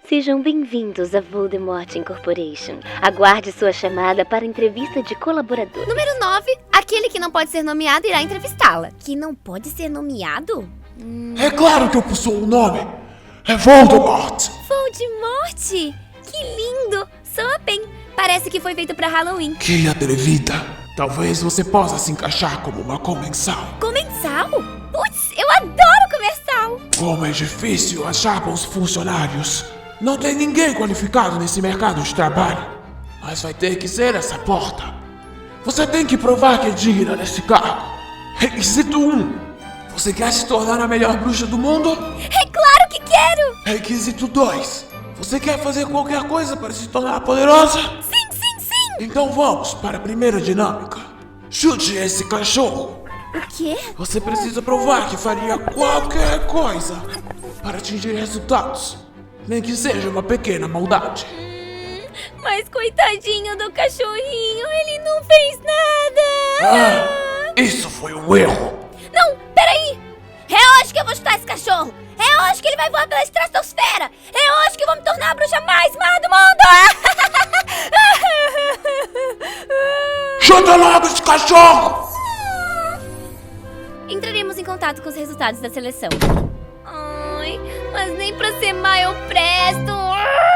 Sejam bem-vindos a Voldemort Incorporation. Aguarde sua chamada para entrevista de colaborador. Número 9. Aquele que não pode ser nomeado irá entrevistá-la. Que não pode ser nomeado? É claro que eu possuo um nome. É Voldemort. Voldemort? Que lindo! Soa bem. Parece que foi feito pra Halloween. Que atrevida. Talvez você possa se encaixar como uma comensal. Comensal? Putz, eu adoro comensal. Como é difícil achar bons funcionários. Não tem ninguém qualificado nesse mercado de trabalho. Mas vai ter que ser essa porta. Você tem que provar que é digna desse cargo. Requisito 1. Você quer se tornar a melhor bruxa do mundo? É claro que quero! Requisito 2. Você quer fazer qualquer coisa para se tornar poderosa? Sim, sim, sim! Então vamos para a primeira dinâmica. Chute esse cachorro. O quê? Você precisa provar que faria qualquer coisa para atingir resultados. Nem que seja uma pequena maldade. Mas coitadinho do cachorrinho, ele não fez nada! Isso foi um erro. Não, peraí! É hoje que eu vou chutar esse cachorro! É hoje que ele vai voar pela estratosfera! É hoje que eu vou me tornar a bruxa mais má do mundo! Chuta logo esse cachorro! Entraremos em contato com os resultados da seleção. Ai, mas nem pra ser má eu presto!